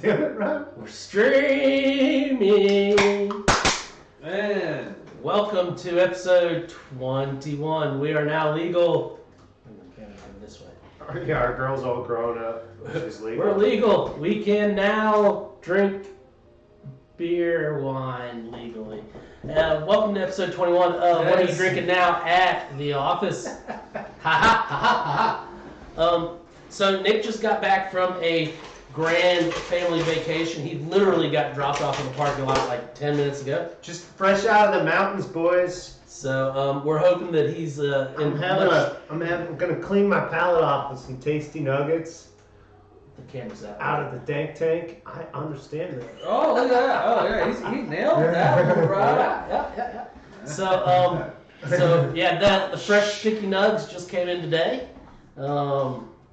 damn it, Ron. We're streaming. Man. Welcome to episode 21. We are now legal. This way. Yeah, our girl's all grown up. She's legal. We're legal. We can now drink beer, wine legally. Welcome to episode 21 of What Are You Drinking Now at the Office? So Nick just got back from a grand family vacation. He literally got dropped off in the parking lot like 10 minutes ago. Just fresh out of the mountains, boys. So we're hoping that he's I'm gonna clean my palate off with some tasty nuggets. The camera's out of the dank tank. I understand that. Oh, look at that. Oh, yeah, he nailed that one, right? Yeah. So the fresh sticky nugs just came in today.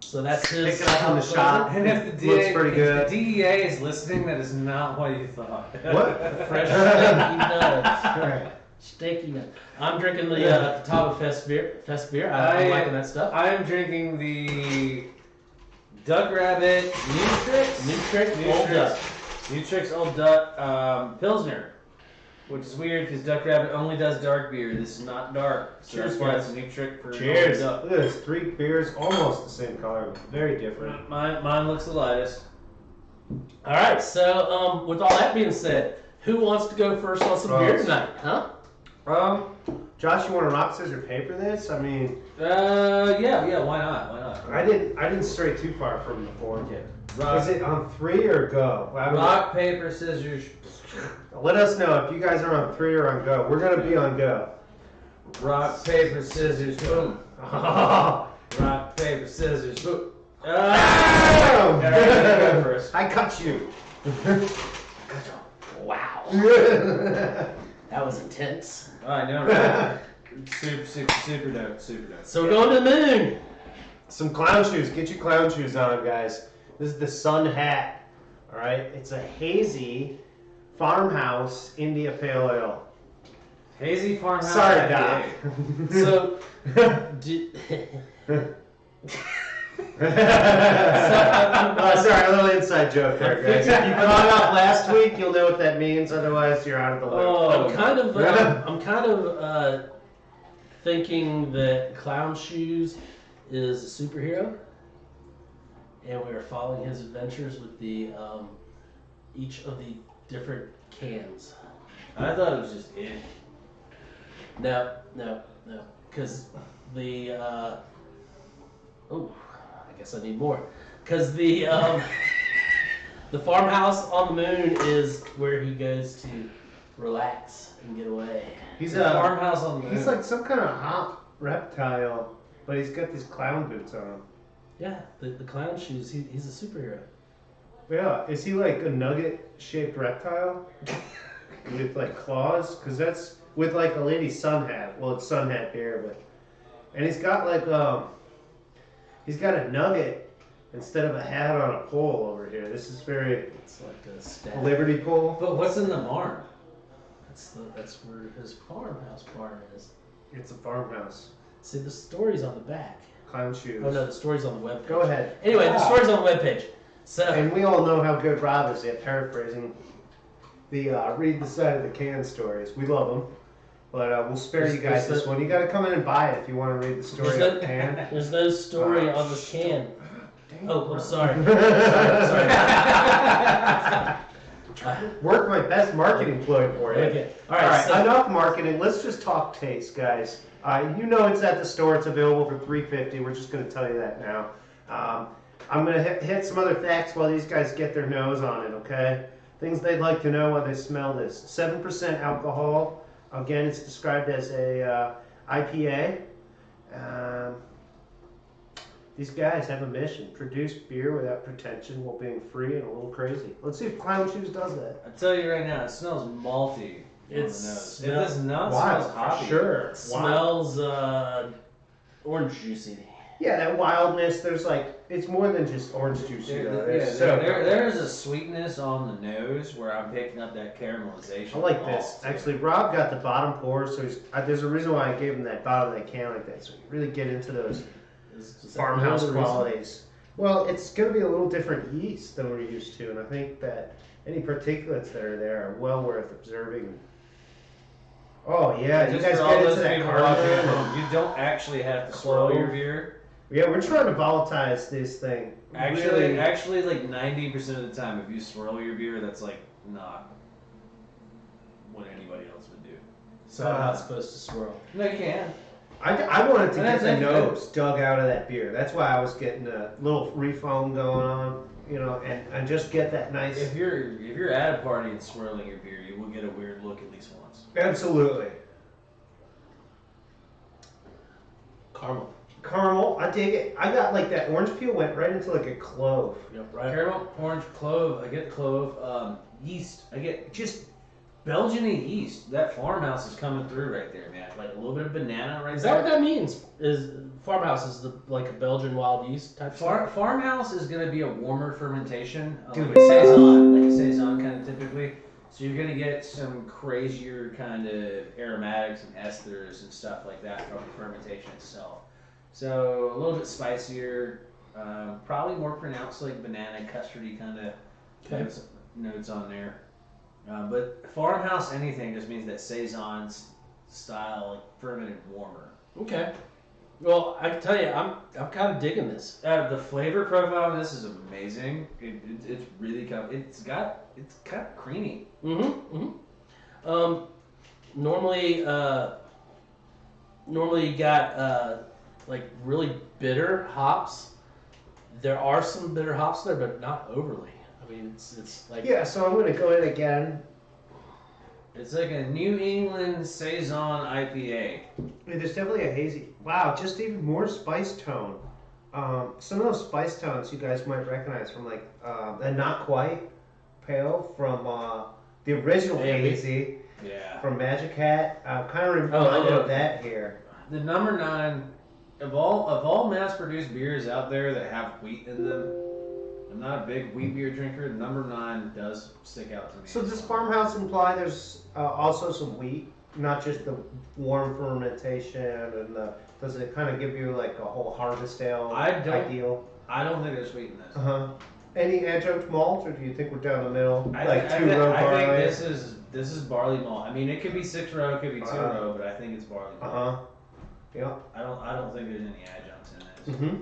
So that's his. Pick it up on the shop. And if the looks pretty good. If the DEA is listening, that is not what you thought. What? Fresh sticky nugs. Sticky nugs. I'm drinking the Catawba Fest beer. I'm liking that stuff. I'm drinking the Duck Rabbit Nutrix Old Duck Pilsner, which is weird because Duck Rabbit only does dark beer. This is not dark, so Cheers, that's why guys. it's a Nutrix for Cheers. Duck. Look at this, 3 beers, almost the same color, very different. Mine looks the lightest. All right. So with all that being said, who wants to go first on some beer tonight? Huh? Josh, you want to rock, scissors, paper this? I mean, yeah, why not? I didn't stray too far from the form. Okay. Is it on 3 or go? Rock, paper, scissors. Let us know if you guys are on 3 or on go. We're gonna be on go. Rock, paper, scissors, boom. Rock, paper, scissors, boom. Go first. I cut you. Wow. That was intense. I know, right? Super dope. So we're going to the moon. Some clown shoes. Get your clown shoes on, guys. This is the Sun Hat. All right. It's a hazy farmhouse India Pale Ale. Hazy farmhouse. Sorry, Doc. So, sorry, a little inside joke there, guys. If you caught up last week, you'll know what that means. Otherwise, you're out of the loop. I'm kind of thinking that Clown Shoes is a superhero, and we are following his adventures with the each of the different cans. I thought it was just it. No, because the I guess I need more. Because the farmhouse on the moon is where he goes to relax and get away. He's The farmhouse on the moon. He's like some kind of hot reptile, but he's got these clown boots on him. Yeah, the clown shoes. He's a superhero. Yeah, is he like a nugget-shaped reptile with like claws? Because that's with like a lady's sun hat. Well, it's sun hat beer, but and he's got like he's got a nugget instead of a hat on a pole over here. This is very. It's like a staff. Liberty pole. But what's in the barn? That's where his farmhouse barn is. It's a farmhouse. See, the story's on the back. Clown shoes. Oh no, the story's on the webpage. Go ahead. Anyway, the story's on the webpage. So. And we all know how good Rob is at paraphrasing the read the side of the can stories. We love them. But we'll spare you guys this one. You got to come in and buy it if you want to read the story of the can. There's no story on this can. Oh, I'm sorry. sorry. Work my best marketing ploy for you. Okay. All right. So enough marketing. Let's just talk taste, guys. You know it's at the store. It's available for $3.50. We're just going to tell you that now. I'm going to hit some other facts while these guys get their nose on it, okay? Things they'd like to know while they smell this. 7% alcohol. Again, it's described as a IPA. These guys have a mission. Produce beer without pretension while being free and a little crazy. Let's see if Clown Shoes does that. I tell you right now, it smells malty. It does not wild, smell hoppy. Sure. It smells orange juicy. Yeah, that wildness. There's like, it's more than just orange juice. There's a sweetness on the nose where I'm picking up that caramelization. I like this. Actually, Rob got the bottom pour, so there's a reason why I gave him that bottom of that can like that. So you really get into those farmhouse qualities. Well, it's going to be a little different yeast than we're used to, and I think that any particulates that are there are well worth observing. Oh yeah, you Just guys for all get into those that people watching at cardamom. home, you don't actually have to swirl your beer. Yeah, we're trying to volatilize this thing. Actually, Really. like 90% of the time, if you swirl your beer, that's like not what anybody else would do. So I'm not supposed to swirl. No, you can. I wanted to And get that's the good. nose dug out of that beer. That's why I was getting a little refoam going on, and just get that nice. If you're at a party and swirling your beer, you will get a weird look at least once. Absolutely. Caramel, I dig it. I got like that orange peel went right into like a clove. Yep, right. Caramel, orange, clove. I get clove. Yeast. I get just Belgian yeast. That farmhouse is coming through right there, man. Like a little bit of banana right Is there. that what that means? Is farmhouse is like a Belgian wild yeast type stuff? Farmhouse is going to be a warmer fermentation, Dude. like a saison kind of typically. So you're going to get some crazier kind of aromatics and esters and stuff like that from the fermentation itself. So a little bit spicier, probably more pronounced like banana custardy kind of notes on there. But farmhouse anything just means that saison style, like fermented warmer. Okay. Well, I can tell you, I'm kind of digging this. The flavor profile of this is amazing. It's really it's kind of creamy. Normally you got like really bitter hops. There are some bitter hops there, but not overly. I mean, it's like Yeah, so I'm gonna go in again. It's like a New England saison IPA. There's definitely a hazy. Wow, just even more spice tone. Some of those spice tones you guys might recognize from like and not quite pale from the original hazy Yeah. from Magic Hat. Kind of reminded oh. of that here. The number 9 of all mass-produced beers out there that have wheat in them. I'm not a big wheat beer drinker. The number 9 does stick out to me. So does farmhouse imply there's also some wheat, not just the warm fermentation and does it kind of give you like a whole harvest ale ideal? I don't think there's wheat in this. Any adjunct malt, or do you think we're down the middle, I like think barley? this is barley malt. I mean, it could be 6 row, it could be 2 row, but I think it's barley malt. Yeah. I don't think there's any adjuncts in this.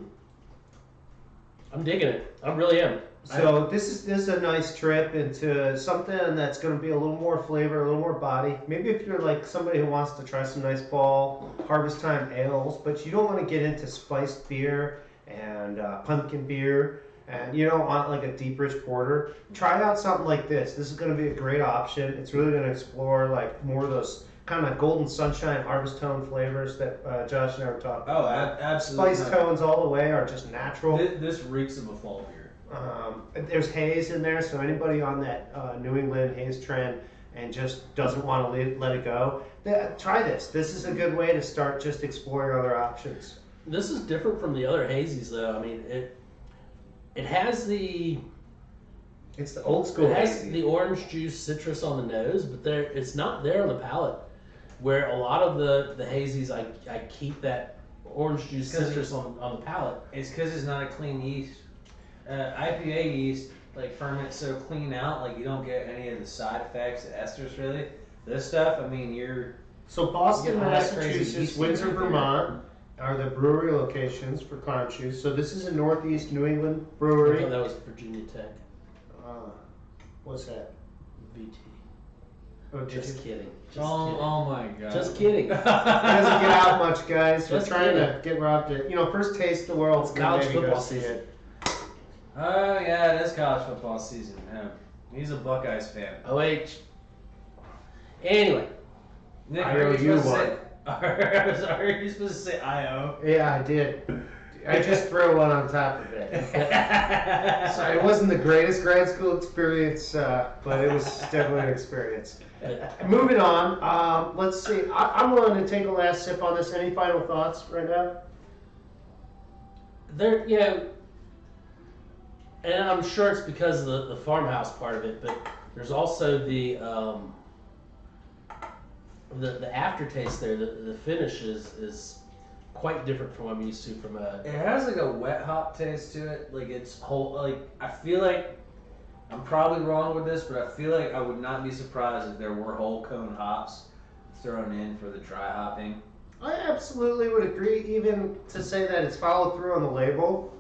I'm digging it. I really am. So this is a nice trip into something that's going to be a little more flavor, a little more body. Maybe if you're like somebody who wants to try some nice fall harvest time ales, but you don't want to get into spiced beer and pumpkin beer, and you don't want like a deep rich porter. Try out something like this. This is going to be a great option. It's really going to explore like more of those kind of golden sunshine harvest tone flavors that Josh and I were talking about. Absolutely. Spice tones all the way are just natural. This reeks of a fall beer. There's haze in there, so anybody on that New England haze trend and just doesn't want to let it go, try this. This is a good way to start just exploring other options. This is different from the other hazies, though. I mean, it has the It's the old school it has hazy. the orange juice citrus on the nose, but it's not there on the palate. Where a lot of the hazies, I keep that orange juice citrus on the palate. It's because it's not a clean yeast. IPA yeast like ferments so clean out, like you don't get any of the side effects, the esters really. This stuff, I mean, So Boston, You get all that crazy Massachusetts, yeast Windsor, right there. Vermont are the brewery locations for Clown Shoes. So this is a Northeast New England I brewery. thought that was Virginia Tech. What's that? VT. Oh, did Just you? kidding. Just oh my god. Just kidding. It doesn't get out much, guys. We're Just trying kidding. to get Rob to, first taste the world. It's then college maybe go football see season. it. Oh yeah, it is college football season. Yeah. He's a Buckeyes fan. OH. Anyway, Nick, I are owe you you supposed to one. say? Are you supposed to say IO? Yeah, I did. I just threw one on top of it. So it wasn't the greatest grad school experience, but it was definitely an experience. Moving on, let's see. I'm willing to take a last sip on this. Any final thoughts right now? and I'm sure it's because of the farmhouse part of it, but there's also the aftertaste there. The finish is quite different from what I'm used to from a. It has like a wet hop taste to it. Like it's whole. Like I feel like I'm probably wrong with this, but I feel like I would not be surprised if there were whole cone hops thrown in for the dry hopping. I absolutely would agree, even to say that it's followed through on the label.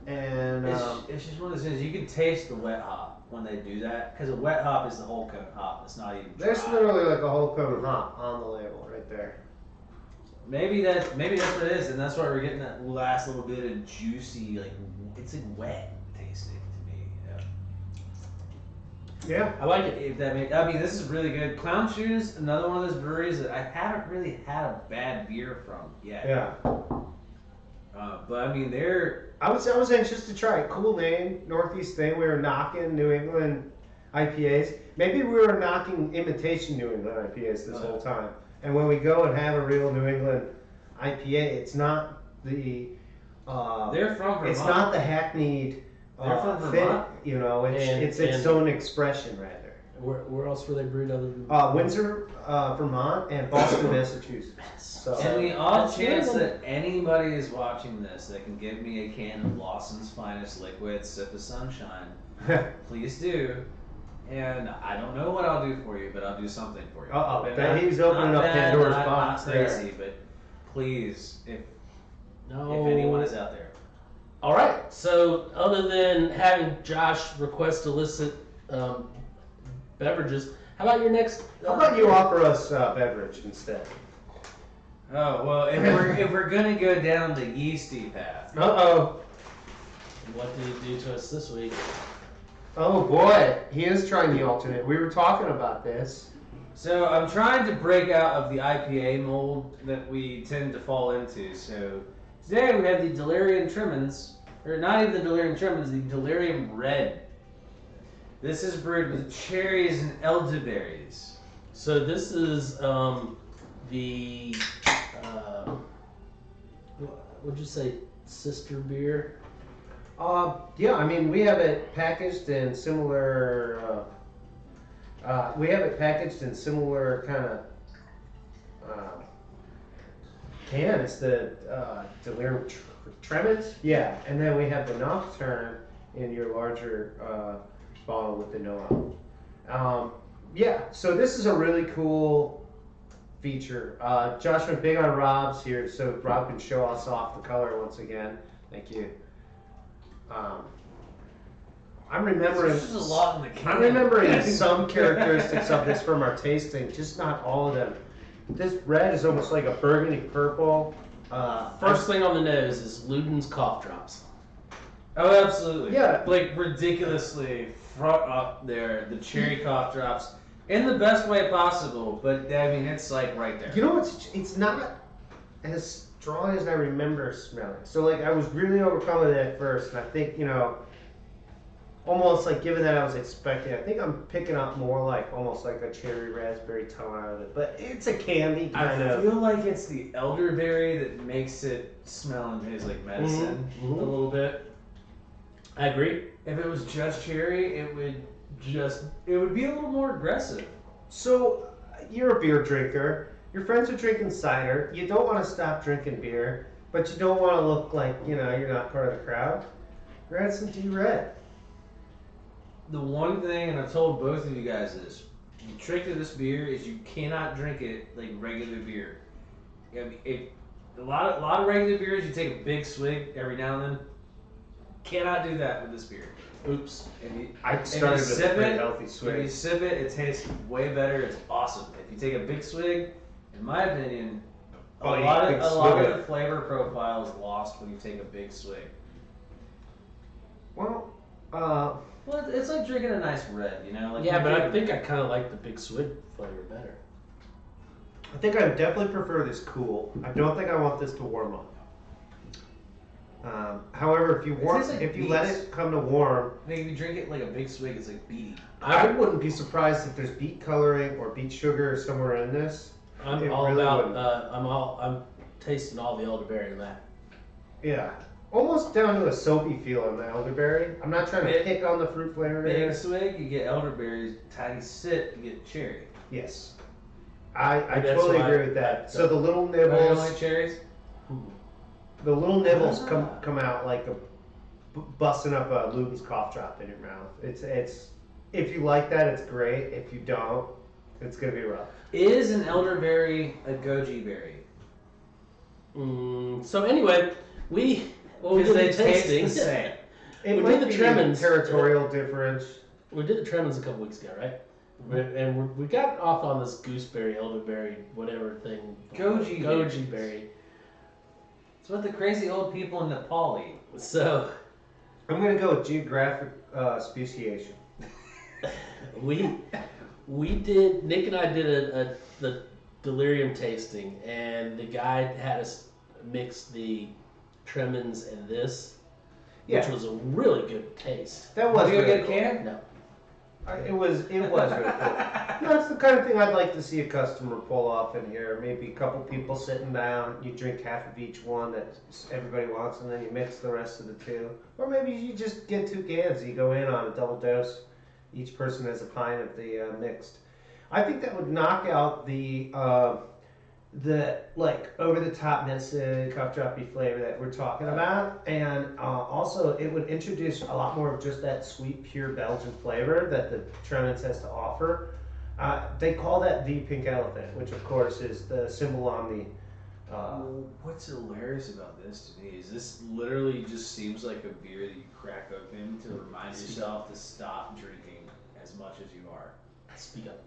And It's just one of those things. You can taste the wet hop when they do that, because a wet hop is the whole cone hop. It's not even dry. there's literally like a whole cone hop on the label right there. Maybe that's what it is, and that's why we're getting that last little bit of juicy, like it's like wet tasting to me. Yeah. I like it. If that makes, I mean, this is really good. Clown Shoes, another one of those breweries that I haven't really had a bad beer from yet. Yeah. But I mean, they're I was anxious to try it. Cool name, Northeast thing. We were knocking New England IPAs. Maybe we were knocking imitation New England IPAs this whole time. And when we go and have a real New England IPA, it's not the they're from Vermont. it's not the hackneyed They're from fit, Vermont. you know. It's its And- own expression rather. Where else were they brewed other than? Windsor, Vermont, and Boston, Massachusetts. So And the odd That's chance good. that anybody is watching this that can give me a can of Lawson's Finest Liquid Sip of Sunshine, please do. And I don't know what I'll do for you, but I'll do something for you. Uh-oh, But that not- he's opening not up bad, Pandora's not box there. crazy, but please, if No. anyone is out there. All right. So other than having Josh request illicit beverages, how about your next? how about you offer us beverage instead? Oh well, if we're gonna go down the yeasty path, Uh-oh. What did he do to us this week? Oh boy, he is trying the alternate. We were talking about this. so I'm trying to break out of the IPA mold that we tend to fall into. So today we have the Delirium Tremens, or not even the Delirium Tremens, the Delirium Red. This is brewed with cherries and elderberries. So this is the what'd you say, sister beer? Yeah, I mean, we have it packaged in similar. We have it packaged in similar kind of can. It's the Delirium Tremens. Yeah, and then we have the Nocturne in your larger bottle with the Noah. Yeah, so this is a really cool feature. Josh went big on Rob's here, so Rob can show us off the color once again. Thank you. I'm remembering. There's a lot in the can. I'm remembering some characteristics of this from our tasting, just not all of them. This red is almost like a burgundy purple. First thing on the nose is Luden's cough drops. Oh, absolutely. Yeah. Like ridiculously front up there, the cherry cough drops in the best way possible. But I mean, it's like right there. You know, it's not as strong as I remember smelling. So like I was really overcome with it at first, and I think almost like given that I was expecting, I think I'm picking up more like almost like a cherry raspberry tone out of it. But it's a candy kind I of. feel like it's the elderberry that makes it smell and taste like medicine Mhm. a little bit. I agree. If it was just cherry, it would be a little more aggressive. So you're a beer drinker. Your friends are drinking cider. You don't want to stop drinking beer, but you don't want to look like you're not part of the crowd. Grab some D-Red. The one thing, and I've told both of you guys this, the trick to this beer is you cannot drink it like regular beer. I mean, a lot of regular beers, you take a big swig every now and then. Cannot do that with this beer. Oops. I started with a pretty healthy If you swig. sip it tastes way better. It's awesome. If you take a big swig, in my opinion, a Oh, you lot big of swig. the flavor profile is lost when you take a big swig. Well, Well, it's like drinking a nice red, you know? Like Yeah, you but I drink- think I kind of like the big swig flavor better. I think I definitely prefer this cool. I don't think I want this to warm up. However, if you tastes like if you let beets. it come to warm, I think if you drink it like a big swig, it's like beety. I wouldn't be surprised if there's beet coloring or beet sugar somewhere in this. I'm It all really about. wouldn't. I'm tasting all the elderberry in that. Yeah, almost down to a soapy feel on the elderberry. I'm not trying to Big- pick on the fruit flavor Big there. swig, you get elderberries. Tiny sip, you get cherry. Yes, I That's totally why- agree with that. So the little nibbles. You don't like cherries? The little nibbles come out like busting up a Luden's cough drop in your mouth. It's if you like that, it's great. If you don't, it's gonna be rough. Is an elderberry a goji berry? So anyway, we did Because they the taste tasting. the same. It We might did the be Tremens. territorial difference. We did the Tremens a couple weeks ago, right? And we got off on this gooseberry, elderberry, whatever thing. Goji berry. It's what the crazy old people in Nepal eat. So I'm gonna go with geographic speciation. Nick and I did the delirium tasting, and the guy had us mix the Tremens and this, which was a really good taste. That was Did you really get a cool. can? No. It was really cool. No, it's the kind of thing I'd like to see a customer pull off in here. Maybe a couple people sitting down, you drink half of each one that everybody wants, and then you mix the rest of the two. Or maybe you just get 2 cans, you go in on a double dose. Each person has a pint of the mixed. I think that would knock out the like over the top minted cough droppy flavor that we're talking about, and also it would introduce a lot more of just that sweet pure Belgian flavor that the Tremens has to offer. They call that the pink elephant, which of course is the symbol on the What's hilarious about this to me is this literally just seems like a beer that you crack open to remind yourself to stop drinking as much as you are. Speak up.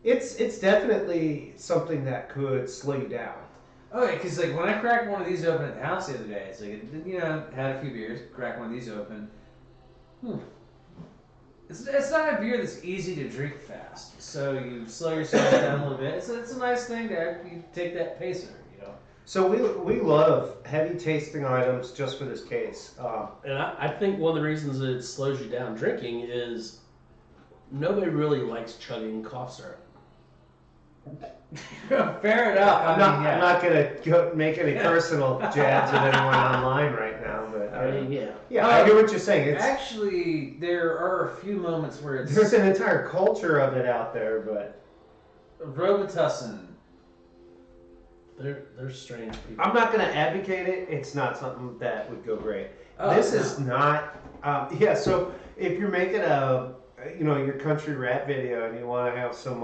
It's definitely something that could slow you down. Okay, because like when I cracked one of these open at the house the other day, it's like, had a few beers, cracked one of these open. It's not a beer that's easy to drink fast, so you slow yourself down a little bit. It's a nice thing to you take that pacer, So we love heavy tasting items just for this case. And I think one of the reasons that it slows you down drinking is nobody really likes chugging cough syrup. Fair enough. I'm not gonna make any personal jabs at anyone online right now, but I hear what you're saying. Actually, there are a few moments where There's an entire culture of it out there, but Robitussin. They're strange people. I'm not gonna advocate it. It's not something that would go great. Oh, this no. is not. So if you're making your country rap video and you want to have some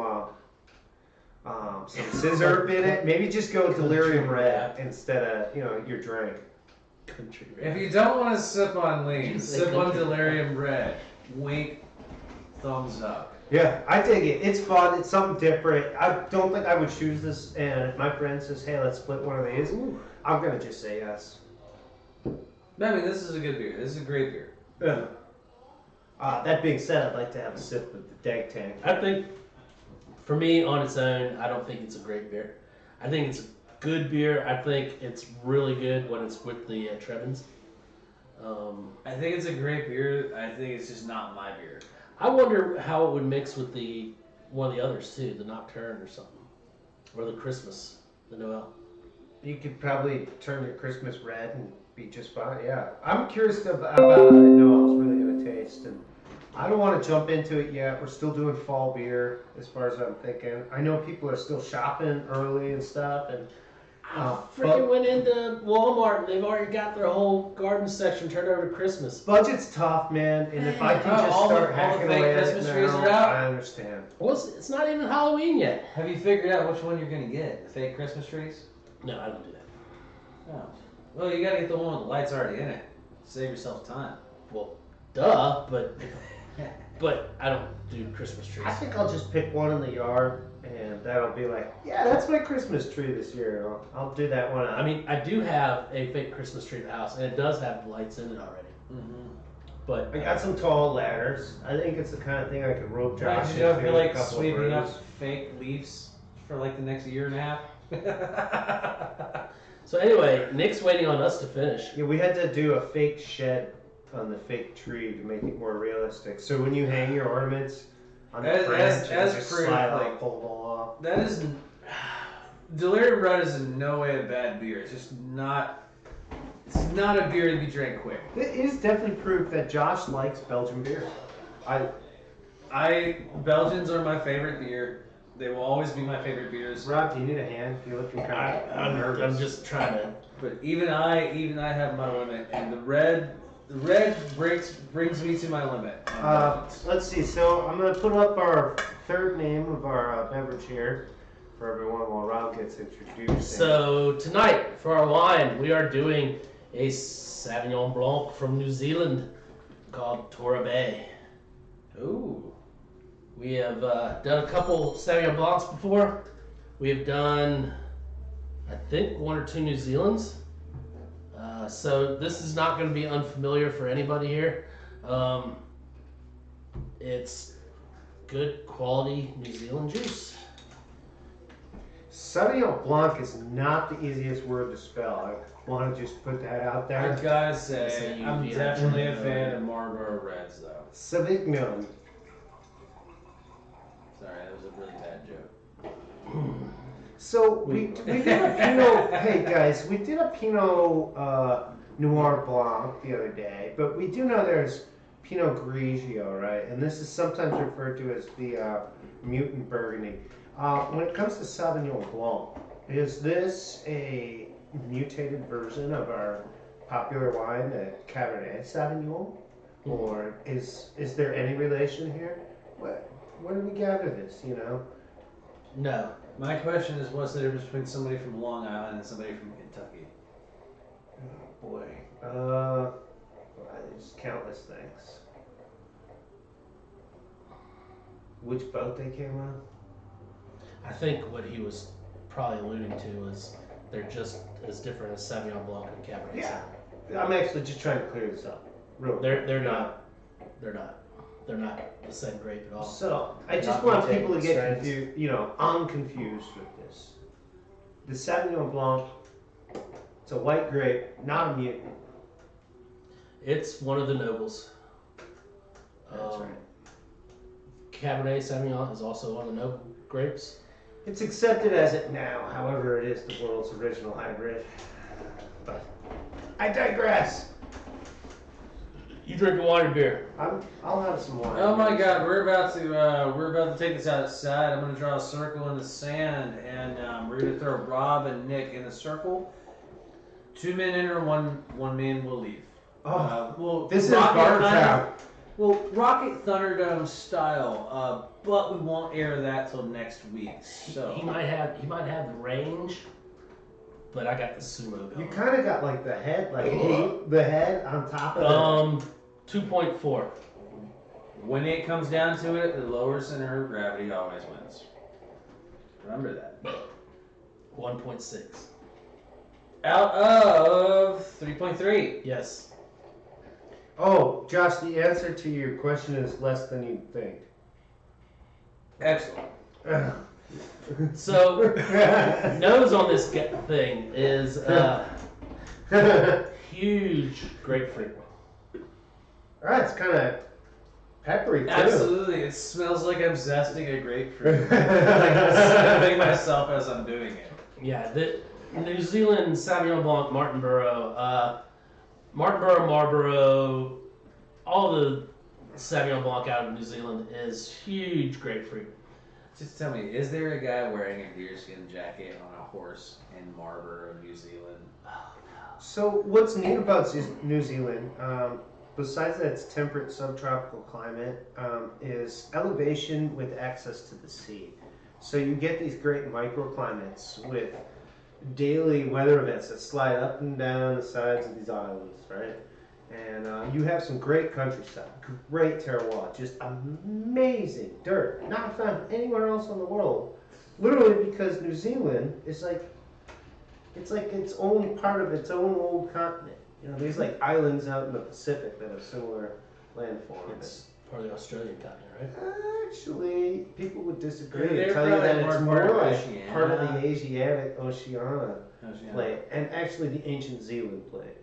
scissor in it, maybe just go delirium red instead of your drink. Country red. If you don't want to sip on lean, sip on delirium red. Wink, thumbs up. Yeah, I dig it. It's fun. It's something different. I don't think I would choose this. And if my friend says, "Hey, let's split one of these," I'm gonna just say yes. I mean, this is a good beer. This is a great beer. Yeah. That being said, I'd like to have a sip of the Dank Tank. I think, for me, on its own, I don't think it's a great beer. I think it's a good beer. I think it's really good when it's with the Tremens. I think it's a great beer. I think it's just not my beer. I wonder how it would mix with one of the others too, the Nocturne or something, or the Christmas, the Noel. You could probably turn your Christmas red and be just fine. Yeah, I'm curious about how Noel's really gonna taste, and I don't want to jump into it yet. We're still doing fall beer, as far as I'm thinking. I know people are still shopping early and stuff, and I freaking went into Walmart and they've already got their whole garden section turned over to Christmas. budget's tough, man. And if I can just start hacking fake away at it Christmas trees now, are out? I understand. Well, it's not even Halloween yet. Have you figured out which one you're gonna get? The fake Christmas trees? No, I don't do that. Oh. Well, you gotta get the one with the lights already in it. Save yourself time. Well, duh, but I don't do Christmas trees. I think I'll just pick one in the yard, and that'll be like, yeah, that's my Christmas tree this year. I'll do that one. I mean, I do have a fake Christmas tree at the house, and it does have lights in it already. Mm-hmm. But I got some tall ladders. I think it's the kind of thing I could rope Josh You don't into feel with a like couple sweeping of up rows. fake leaves for like the next year and a half? So anyway, Nick's waiting on us to finish. Yeah, we had to do a fake shed on the fake tree to make it more realistic. So when you hang your ornaments on the branch, as just proof, slide like- off, pull them all off. That is. Delirium Red is in no way a bad beer. It's just not. It's not a beer to be drank quick. It is definitely proof that Josh likes Belgian beer. Belgians are my favorite beer. They will always be my favorite beers. Rob, do you need a hand? You're looking kind of nervous. I'm just trying to. But even I have my limit, and the red brings me to my limit. Let's see. So I'm gonna put up our third name of our beverage here for everyone while Rob gets introduced. So tonight for our wine, we are doing a Sauvignon Blanc from New Zealand called Tora Bay. Ooh. We have done a couple Sauvignon Blancs before. We have done, I think, 1 or 2 New Zealands. So this is not going to be unfamiliar for anybody here. It's good quality New Zealand juice. Sauvignon Blanc is not the easiest word to spell. I want to just put that out I there. gotta say, I'm definitely a fan of Marlboro Reds, though. Sauvignon. Sorry, that was a really bad joke. So we did a Pinot. Hey guys, we did a Pinot Noir Blanc the other day, but we do know there's Pinot Grigio, right? And this is sometimes referred to as the mutant Burgundy. When it comes to Sauvignon Blanc, is this a mutated version of our popular wine, the Cabernet Sauvignon, or is there any relation here? Where do we gather this? You know? No. My question is, what's the difference between somebody from Long Island and somebody from Kentucky? Oh boy. There's countless things. Which boat they came on? I think what he was probably alluding to is they're just as different as Sauvignon Blanc and Cabernet. Yeah. I'm actually just trying to clear this up. Real They're not the same grape at all. So I just Not want mutated people to get strains. confused. You know, I'm confused with this. The Sauvignon Blanc, it's a white grape, not a mutant. It's one of the nobles. That's right. Cabernet Sauvignon is also one of the noble grapes. It's accepted as it now. However, it is the world's original hybrid. But I digress. You drink wine or beer? I'll have some wine. Oh my God, we're about to take this outside. I'm gonna draw a circle in the sand, and we're gonna throw Rob and Nick in a circle. 2 men enter, one man will leave. Oh, this is Bar Town. Well, Rocket Thunderdome style, but we won't air that till next week. So He might have the range, but I got the sumo going. You kind of got like the head, the head on top of 2.4. when it comes down to it, the lower center of gravity always wins. Remember that. 1.6. Out of 3.3. Yes. Oh, Josh, the answer to your question is less than you think. Excellent. So, nose on this thing is huge grapefruit. Alright, it's kind of peppery too. Absolutely, it smells like I'm zesting a grapefruit. Like I'm sniffing myself as I'm doing it. Yeah, the New Zealand Sauvignon Blanc, Marlborough, all the Sauvignon Blanc out of New Zealand is huge grapefruit. Just tell me, is there a guy wearing a deerskin jacket on a horse in Marlborough, New Zealand? So what's neat about New Zealand, besides that it's temperate subtropical climate, is elevation with access to the sea. So you get these great microclimates with daily weather events that slide up and down the sides of these islands, right? And you have some great countryside, great terroir, just amazing dirt, not found anywhere else in the world. Literally because New Zealand is it's like its own part of its own old continent. You know, there's like islands out in the Pacific that have similar landform. It's part of the Australian continent, right? Actually, people would disagree They're and tell you that probably it's more more part of like Oceania. part of the Asiatic Oceania Oceania. plate, and actually the ancient Zealand plate,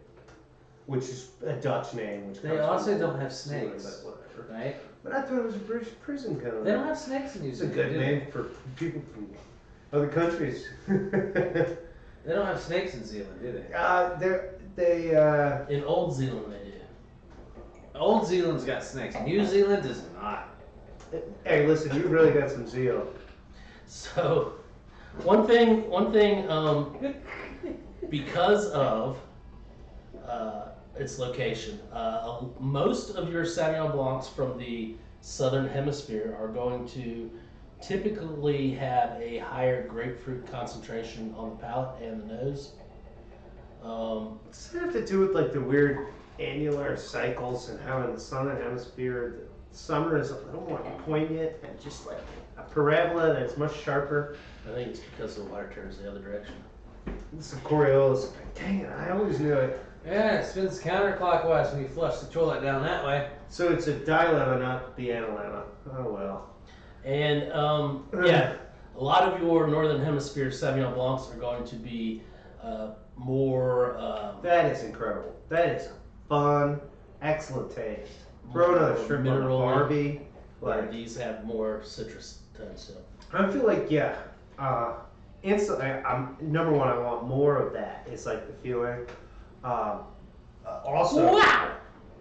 which is a Dutch name. Which They comes also from don't have Zealand, snakes, but whatever. right? But I thought it was a British prison kind of. They don't have snakes in New It's a Zealand. good do they? name for people from other countries. They don't have snakes in Zealand, do they? They In Old Zealand, they do. Old Zealand's got snakes. New Zealand does not. Hey, listen, you really got some zeal. So, one thing, because of its location, most of your Sauvignon Blancs from the southern hemisphere are going to typically have a higher grapefruit concentration on the palate and the nose. Does it have to do with like the weird annular cycles and how in the southern hemisphere the summer is a little more poignant and just like a parabola that's much sharper? I think it's because the water turns the other direction. This is Coriolis. Dang it, I always knew it. Yeah, it spins counterclockwise when you flush the toilet down that way. So it's a dilemma, not the analemma. Oh well. And yeah, a lot of your northern hemisphere Sauvignon Blancs are going to be more. That is incredible. That is fun, excellent taste. Throw another shrimp on the mineral, Barbie. where Like, these have more citrus tones. So. I feel like instantly. Number one. I want more of that. It's like the feeling. Also, Wow!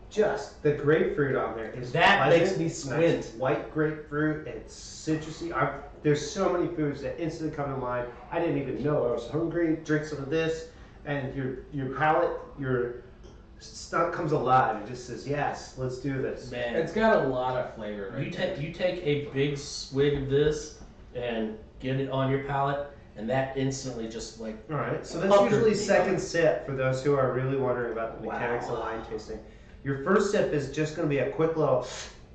just the grapefruit on there is That pleasant. makes me squint. Nice white grapefruit and it's citrusy. There's so many foods that instantly come to mind. I didn't even know I was hungry. Drink some of this, and your palate, your stomach comes alive. It just says, "Yes, let's do this." Man, It's got a lot of flavor. you take a big swig of this and get it on your palate, and that instantly just like All right, so that's Pucker. usually second sip for those who are really wondering about the mechanics of wine tasting. Your first sip is just going to be a quick little,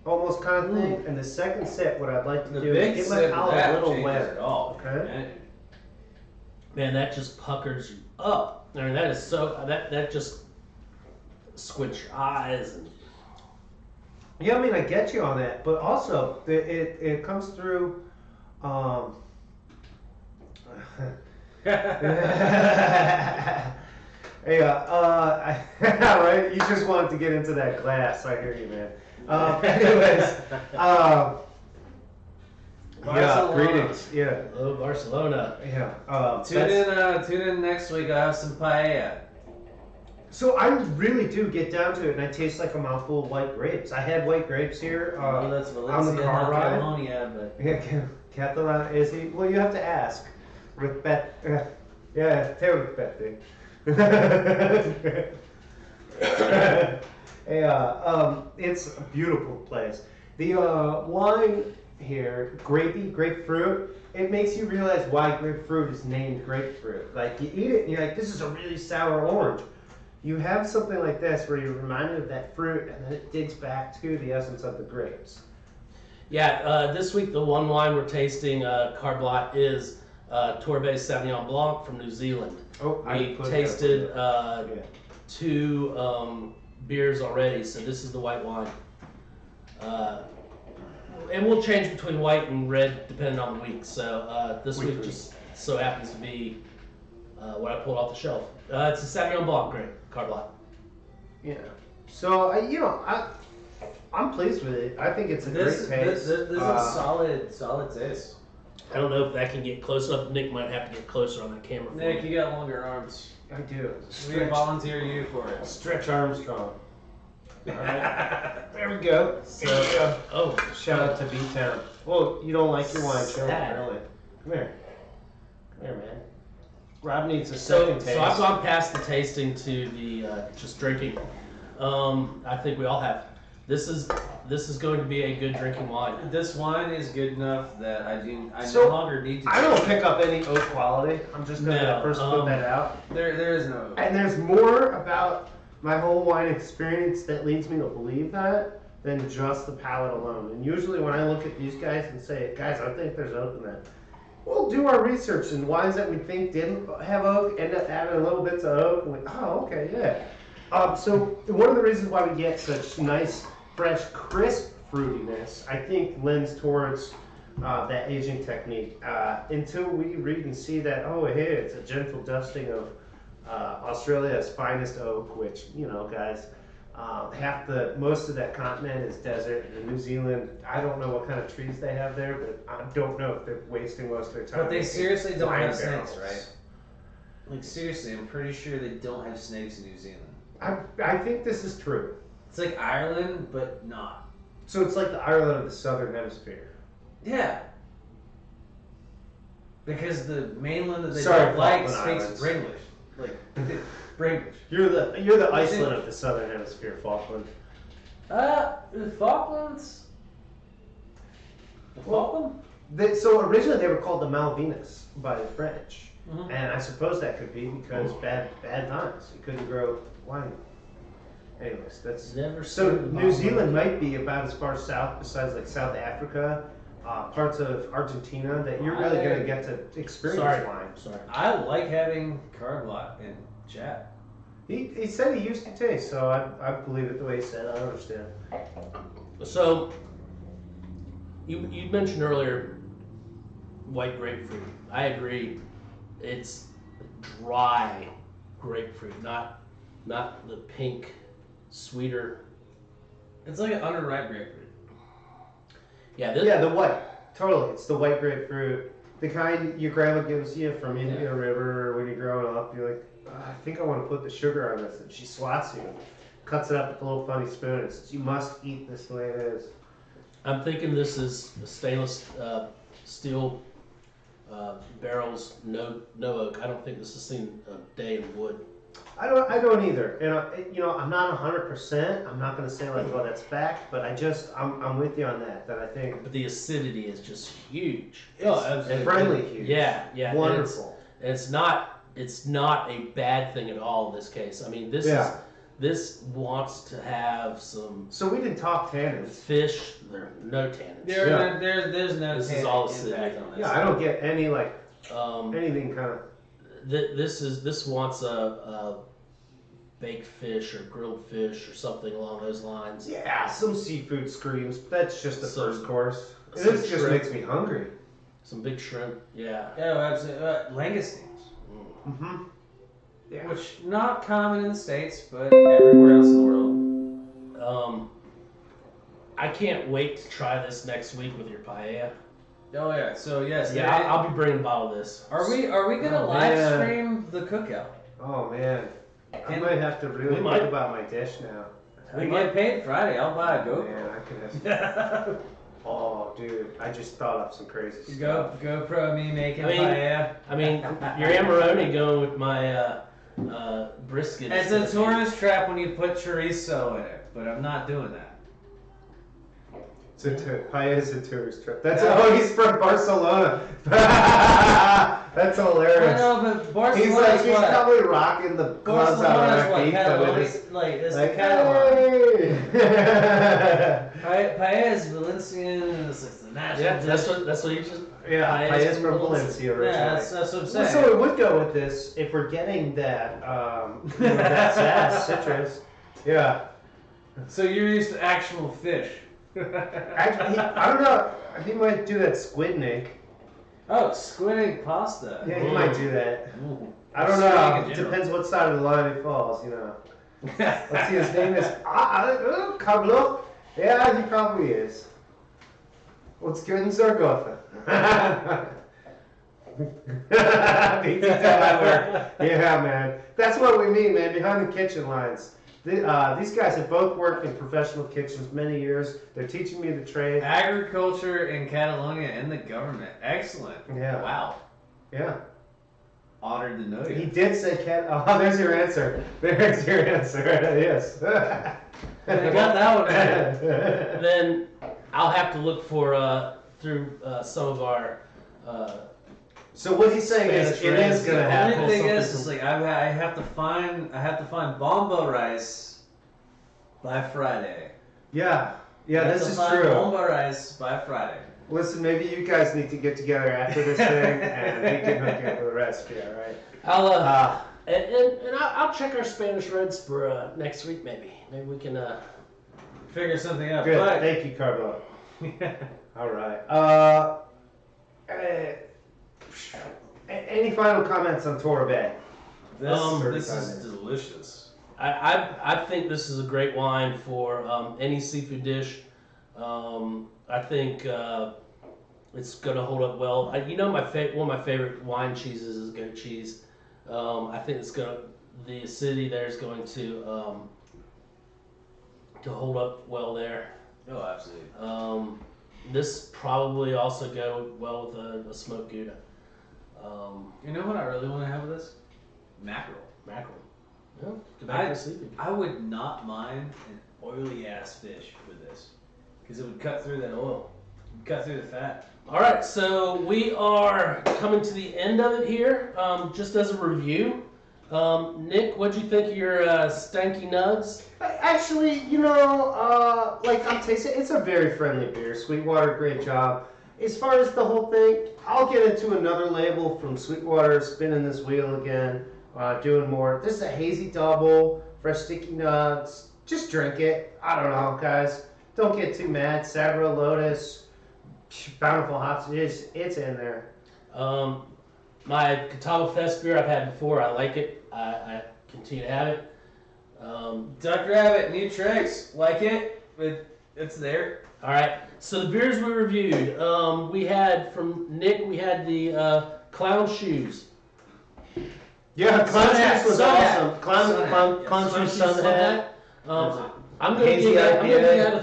almost kind of thing, and the second sip, what I'd like to The do big is get my sip of palate a that little changes wet. it all. Okay. man, that just puckers you up. I mean, that is so that just squints your eyes and Yeah, I mean, I get you on that, but also it comes through. Yeah, right. You just wanted to get into that glass. I hear you, man. Anyways, yeah, Barcelona. greetings. Yeah, oh, Barcelona. yeah. Tune in next week. I have some paella. So I really do get down to it, and I taste like a mouthful of white grapes. I had white grapes here. Well, that's on Valencia, the car not ride. Catalonia, but Yeah, Catalan is he? Well, you have to ask. Respect. Yeah, te respete. Yeah, it's a beautiful place. The wine here, grapefruit, it makes you realize why grapefruit is named grapefruit. Like, you eat it and you're like, this is a really sour orange. You have something like this where you're reminded of that fruit and then it digs back to the essence of the grapes. Yeah, this week the one wine we're tasting, Carblat, is Torbay Sauvignon Blanc from New Zealand. Oh, We tasted two beers already, so this is the white wine. And we'll change between white and red depending on the week. So this week just so happens to be what I pulled off the shelf. It's a Sauvignon Blanc grape, Carblat. Yeah. So I'm pleased with it. I think it's a great taste. This is solid taste. I don't know if that can get close enough. Nick might have to get closer on that camera for Nick, me. you got longer arms. I do. We volunteer you for it. Stretch Armstrong. All right. There we go. There we go. Oh, Shout out to B-Town. Well, you don't like your wine, show me, Sad. really. Come here. Come here, man. Rob needs a So, second taste. so I've gone past the tasting to the just drinking. I think we all have. This is going to be a good drinking wine. This wine is good enough that I So, no longer need to. I don't pick up any oak quality. I'm just going to No, first put that out. There is no. And there's more about my whole wine experience that leads me to believe that than just the palate alone. And usually when I look at these guys and say, guys, I think there's oak in that, we'll do our research, and wines that we think didn't have oak end up having a little bits of oak. And oh, okay, yeah. So one of the reasons why we get such nice, fresh, crisp fruitiness, I think, lends towards that aging technique. Until we read and see that, oh, hey, it's a gentle dusting of Australia's finest oak, which, guys, most of that continent is desert. And in New Zealand, I don't know what kind of trees they have there, but I don't know if they're wasting most of their time. But they making seriously don't wine have barrels. snakes, right? Like seriously, I'm pretty sure they don't have snakes in New Zealand. I think this is true. It's like Ireland, but not. So it's like the Ireland of the Southern Hemisphere. Yeah. Because the mainland that they Sorry, don't like Falkland speaks Islands. Bringlish. Like, Bringlish. You're the Iceland of the southern hemisphere, Falkland. The Falklands. The Falkland? So originally they were called the Malvinas by the French, Mhm. and I suppose that could be because bad times. You couldn't grow wine. Anyways, that's Never so. seen the New Falklands. Zealand might be about as far south, besides like South Africa, parts of Argentina, that you're really gonna get to experience Sorry. wine. Sorry. I like having Carbot in chat. He said he used to taste, so I believe it the way he said. I understand. So, you mentioned earlier white grapefruit. I agree. It's dry grapefruit, not the pink, sweeter. It's like an underripe grapefruit. Yeah, this, Yeah, the white. Totally, it's the white grapefruit. The kind your grandma gives you from Indian River when you're growing up. You're like, I think I want to put the sugar on this. And she swats you, cuts it up with a little funny spoon, and says, you must eat this the way it is. I'm thinking this is a stainless steel barrels, no oak. I don't think this has seen a day in wood. I don't either. And I'm not 100%. I'm not going to say like, oh, that's fact, but I'm with you on that. That I think But the acidity is just huge. it's friendly huge. Yeah. Wonderful. And it's not a bad thing at all in this case. I mean, this wants to have some So we didn't talk tannins. fish. There are no tannins. There's no This is all impact acidic. on this. Yeah, I don't get any like Um, anything kind of. this wants a baked fish or grilled fish or something along those lines. Yeah, some seafood screams. That's just the Some- first course. some This just shrimp. makes me hungry. Some big shrimp. Yeah. Oh, absolutely. Langoustines, Mm-hmm. Yeah. which not common in the States, but everywhere else in the world. I can't wait to try this next week with your paella. Oh yeah. So yes. Yeah, I'll be bringing a bottle of this. Are we gonna Oh, live man. stream the cookout? Oh man, I Can- might have to really we might. think about my dish now. We get paid Friday. I'll buy a Man, I could have. GoPro. Oh, dude, I just thought up some crazy stuff. GoPro me making I mean, paella. I mean, your Amarone going with my brisket. It's a tourist trap when you put chorizo in it, but I'm not doing that. Paella is a tourist trip. That's Yeah. he's from Barcelona. That's hilarious. I know, but Barcelona He's like is he's what? probably rocking the gloves out Barcelona of is what? Raquita Catalonia? with his Like, it's like, the Catalan. hey. Paella is Valencian. It's like the national Yeah, dish. that's what you just. Yeah, Paella's Paella's from from Valencia. Valencia originally. Yeah, that's what I'm saying. So it would go with this if we're getting that that sass citrus. Yeah. So you're used to actual fish. Actually, I don't know. He might do that squid nick. Oh, squid egg pasta. Yeah, he might do that. Ooh. I don't Squid know. egg in It general. depends what side of the line he falls, you know. Let's see, his name is Cablo. Yeah, he probably is. What's good in Zaragoza? Beats you to my work. Yeah, man. That's what we mean, man. Behind the kitchen lines. These guys have both worked in professional kitchens many years. They're teaching me the trade. Agriculture in Catalonia and the government. Excellent. Yeah. Wow. Yeah. Honored to know He you. did say cat. Oh, there's your answer. There's your answer. Yes. I got that one right. Then I'll have to look for through some of our. So what he's saying is, Spanish it rice. is gonna The happen. only thing is, something it's like I have to find bombo rice by Friday. Yeah. Yeah, I have this to is find true. Bombo rice by Friday. Listen, maybe you guys need to get together after this thing, and we can hook you up with a recipe. All right. I'll and I'll check our Spanish reds for next week maybe. Maybe we can. Figure something out. Good. But Thank you, Carbo. All right. Any final comments on Torah Bay? this is delicious. I think this is a great wine for any seafood dish. I think it's gonna hold up well. One of my favorite wine cheeses is goat cheese. I think the acidity there is going to hold up well there. Oh, absolutely. This probably also go well with a smoked Gouda. You know what I really want to have with this? Mackerel. Mackerel. Yeah, go back to sleeping. I would not mind an oily ass fish with this, because it would cut through that oil, cut through the fat. All right, so we are coming to the end of it here. Just as a review, Nick, what'd you think of your stanky nugs? Actually, like I'm tasting, it's a very friendly beer. Sweetwater, great job. As far as the whole thing, I'll get into another label from Sweetwater, spinning this wheel again, doing more. This is a hazy double, fresh sticky nuts. Just drink it. I don't know, guys. Don't get too mad. Sabra, Lotus, Bountiful Hops, it's in there. My Catawba Fest beer I've had before. I like it. I continue to have it. Duck Rabbit, new tricks, like it, but it's there. All right. So the beers we reviewed, we had from Nick. We had the clown shoes. Yeah, Clown Shoes was awesome. Clown Shoes Sun Hat. I'm gonna give that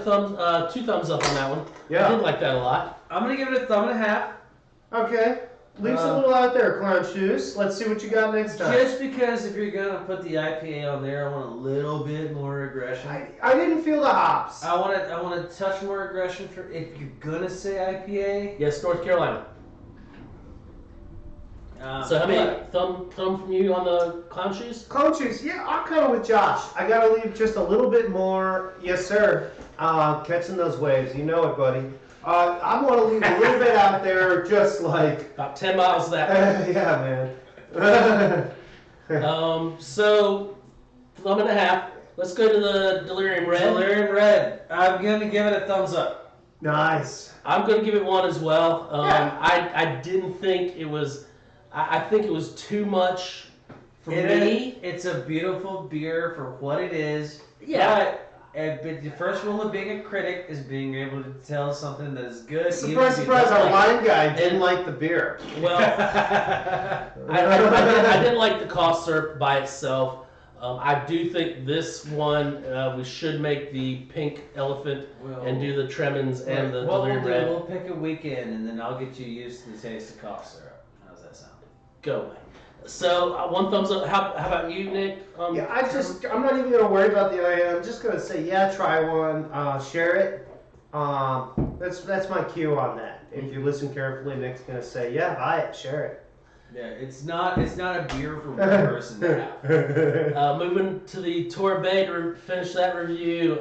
a two thumbs up on that one. Yeah. I did like that a lot. I'm gonna give it a thumb and a half. Okay. Leaves a little out there, Clown Shoes. Let's see what you got next time. Just because if you're gonna put the IPA on there, I want a little bit more aggression. I didn't feel the hops. I want a touch more aggression for if you're gonna say IPA. Yes, North Carolina. So how many thumb from you on the clown shoes? Clown Shoes, yeah, I'm kind of with Josh. I gotta leave just a little bit more, yes sir, catching those waves. You know it, buddy. I want to leave a little bit out there, just like About 10 miles that way. yeah, man. So thumb and a half. Let's go to the Delirium Red. Delirium Red. I'm gonna give it a thumbs up. Nice. I'm going to give it one as well. Yeah. I didn't think it was. I think it was too much for me. It's a beautiful beer for what it is. Yeah. But the first rule of being a critic is being able to tell something that is good. Surprise, surprise! Our wine guy didn't like the beer. Well, I didn't like the cough syrup by itself. I do think this one we should make the pink elephant and do the Tremens and the Delirium Red. We'll pick a weekend and then I'll get you used to the taste of cough syrup. How's that sound? Go away. So one thumbs up. How about you, Nick? Yeah, I'm not even gonna worry about the other. I'm just gonna say, yeah, try one, share it. That's my cue on that. If you listen carefully, Nick's gonna say, yeah, buy it, share it. Yeah, it's not a beer for one person to have. Moving to the Torbay to finish that review.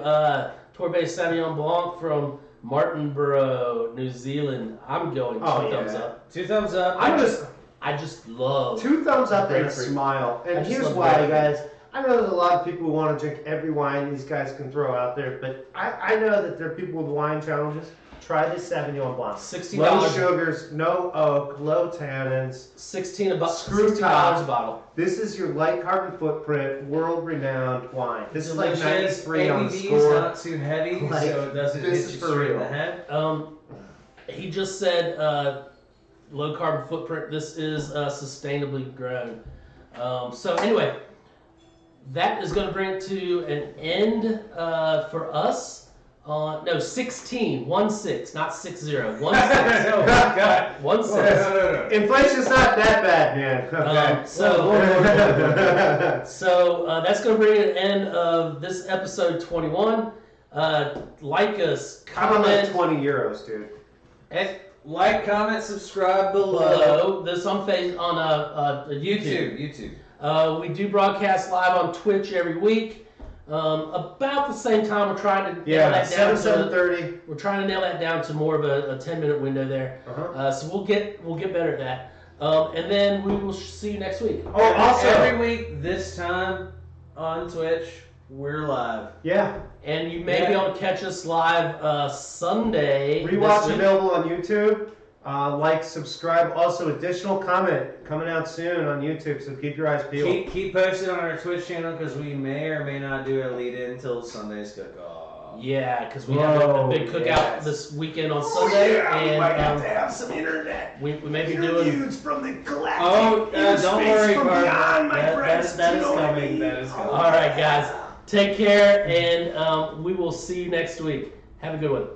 Torbay Sauvignon Blanc from Martinborough, New Zealand. I'm going two thumbs up. 2 thumbs up. I just love 2 thumbs up and a grapefruit. smile. I And just here's love why, grapefruit. guys. I know there's a lot of people who want to drink every wine these guys can throw out there, but I know that there are people with wine challenges. Try this Sauvignon Blanc. $16. Low sugars, no oak, low tannins. $16 a top. bottle. This is your light carbon footprint, world-renowned wine. This is like Delicious. 93 on the ABV score. is not too heavy, Like, so it doesn't this hit is you for straight in real. the head. He just said low carbon footprint. This is sustainably grown. So anyway, that is going to bring it to an end for us. 16, 1-6, not 6-0, 1-6. Oh my God. 1-6. No. Inflation's not that bad, man. Okay. So that's going to bring an end of this episode 21. Like us, How about like comment 20 euros, dude? And like, comment, subscribe below. below. This on YouTube. YouTube. We do broadcast live on Twitch every week. About the same time, we're trying to nail that down. 7:30. We're trying to nail that down to more of a 10-minute window there. So we'll get better at that. And then we will see you next week. Oh, also every week this time on Twitch, we're live. Yeah. And you may be able to catch us live Sunday. Rewatch available on YouTube. Like, subscribe. Also, additional comment coming out soon on YouTube, so keep your eyes peeled. Keep posted on our Twitch channel because we may or may not do a lead-in until Sunday's cook-off. Yeah, because we have a big cookout this weekend on Sunday. And we might have to have some internet. We may be doing. Interviews from the galactic don't worry, from Carter. beyond, my friends. That You is know what I coming. mean? That is coming. All right, guys. Take care, and we will see you next week. Have a good one.